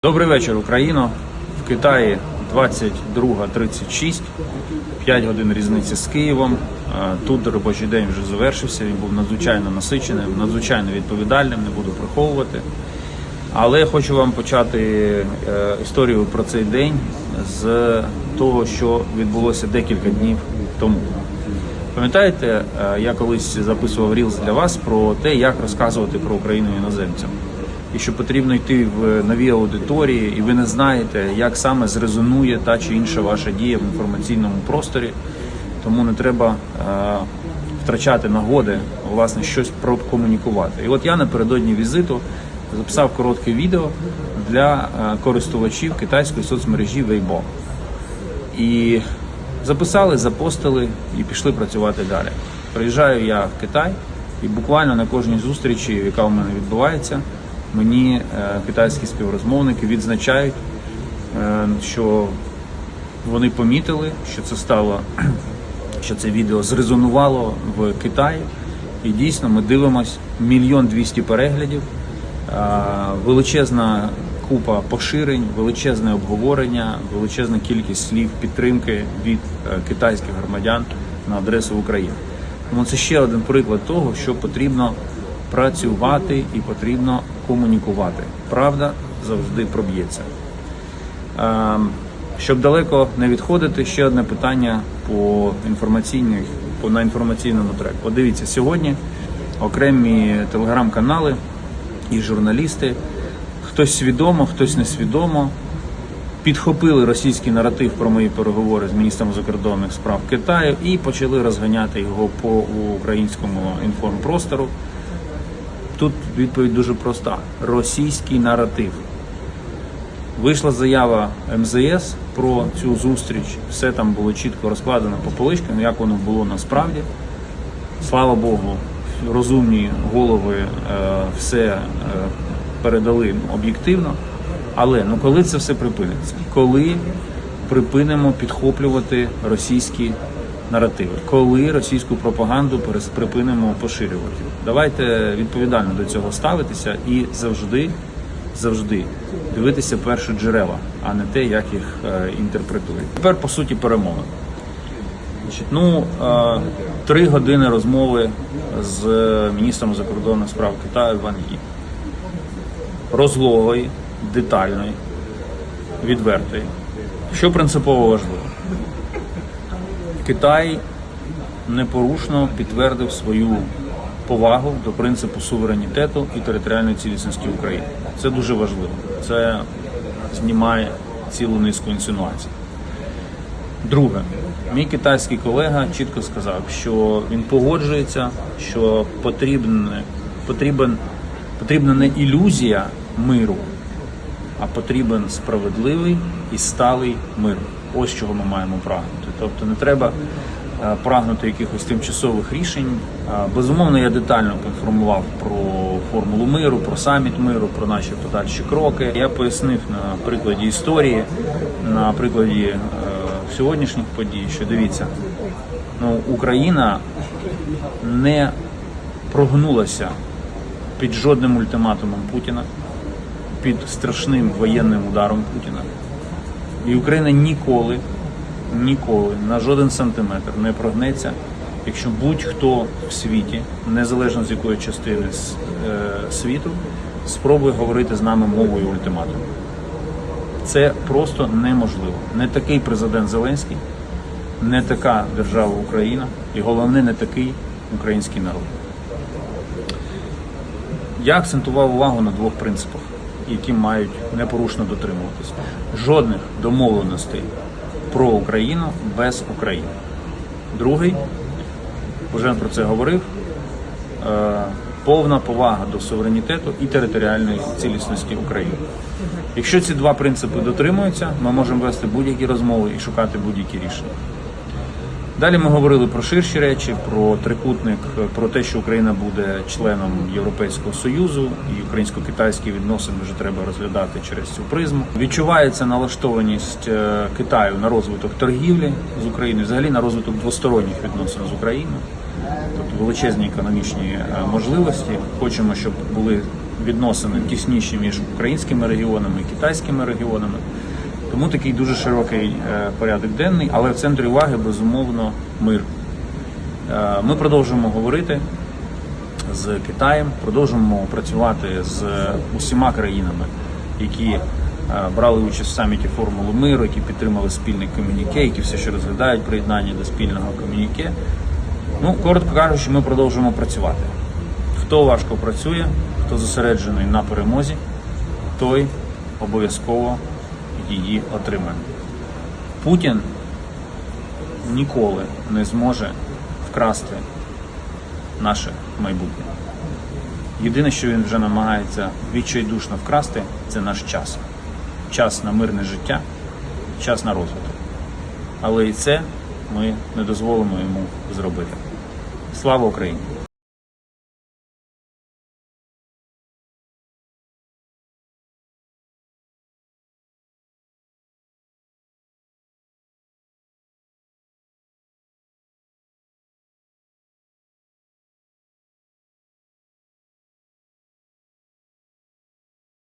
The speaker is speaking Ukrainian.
Добрий вечір, Україно. В Китаї 22:36, 5 годин різниці з Києвом. Тут робочий день вже завершився, він був надзвичайно насиченим, надзвичайно відповідальним, не буду приховувати. Але я хочу вам почати історію про цей день з того, що відбулося декілька днів тому. Пам'ятаєте, я колись записував рілз для вас про те, як розказувати про Україну іноземцям. І що потрібно йти в нові аудиторії, і ви не знаєте, як саме зрезонує та чи інша ваша дія в інформаційному просторі. Тому не треба втрачати нагоди, власне, щось прокомунікувати. І от я напередодні візиту записав коротке відео для користувачів китайської соцмережі Weibo. І записали, запостили і пішли працювати далі. Приїжджаю я в Китай, і буквально на кожній зустрічі, яка у мене відбувається, мені китайські співрозмовники відзначають, що вони помітили, що це відео зрезонувало в Китаї. І дійсно ми дивимось 1 200 000 переглядів, величезна купа поширень, величезне обговорення, величезна кількість слів підтримки від китайських громадян на адресу України. Тому це ще один приклад того, що потрібно працювати і потрібно комунікувати. Правда завжди проб'ється. Щоб далеко не відходити, ще одне питання на інформаційному треку. От дивіться, сьогодні окремі телеграм-канали і журналісти, хтось свідомо, хтось несвідомо, підхопили російський наратив про мої переговори з міністром закордонних справ Китаю і почали розганяти його по українському інформпростору. Тут відповідь дуже проста. Російський наратив. Вийшла заява МЗС про цю зустріч. Все там було чітко розкладено по поличкам, як воно було насправді. Слава Богу, розумні голови все передали об'єктивно. Але коли це все припиниться? Коли припинимо підхоплювати російські наративи? Коли російську пропаганду припинимо поширювати? Давайте відповідально до цього ставитися і завжди дивитися перші джерела, а не те, як їх інтерпретують. Тепер, по суті, перемови. 3 години розмови з міністром закордонних справ Китаю Ван Ї. Розлогої, детальної, відвертої. Що принципово важливо? Китай непорушно підтвердив свою повагу до принципу суверенітету і територіальної цілісності України. Це дуже важливо. Це знімає цілу низку інсинуацій. Друге, мій китайський колега чітко сказав, що він погоджується, що потрібна не ілюзія миру, а потрібен справедливий і сталий мир. Ось чого ми маємо прагнути. Тобто не треба прагнути якихось тимчасових рішень. Безумовно, я детально поінформував про формулу миру, про саміт миру, про наші подальші кроки. Я пояснив на прикладі історії, на прикладі сьогоднішніх подій, що дивіться, Україна не прогнулася під жодним ультиматумом Путіна, під страшним воєнним ударом Путіна. І Україна ніколи, на жоден сантиметр не прогнеться, якщо будь-хто в світі, незалежно з якої частини світу, спробує говорити з нами мовою ультиматуму. Це просто неможливо. Не такий президент Зеленський, не така держава Україна і, головне, не такий український народ. Я акцентував увагу на 2 принципах, які мають непорушно дотримуватися. Жодних домовленостей про Україну без України. Другий, Божен про це говорив, повна повага до суверенітету і територіальної цілісності України. Якщо ці 2 принципи дотримуються, ми можемо вести будь-які розмови і шукати будь-які рішення. Далі ми говорили про ширші речі, про трикутник, про те, що Україна буде членом Європейського Союзу і українсько-китайські відносини вже треба розглядати через цю призму. Відчувається налаштованість Китаю на розвиток торгівлі з Україною, взагалі на розвиток двосторонніх відносин з Україною. Тобто величезні економічні можливості. Хочемо, щоб були відносини тісніші між українськими регіонами і китайськими регіонами. Тому такий дуже широкий порядок денний, але в центрі уваги, безумовно, мир. Ми продовжуємо говорити з Китаєм, продовжуємо працювати з усіма країнами, які брали участь в саміті Формули миру, які підтримали спільне комюніке, які все ще розглядають приєднання до спільного комюніке. Ну, коротко кажучи, ми продовжуємо працювати. Хто важко працює, хто зосереджений на перемозі, той обов'язково її отримає. Путін ніколи не зможе вкрасти наше майбутнє. Єдине, що він вже намагається відчайдушно вкрасти, це наш час. Час на мирне життя, час на розвиток. Але і це ми не дозволимо йому зробити. Слава Україні!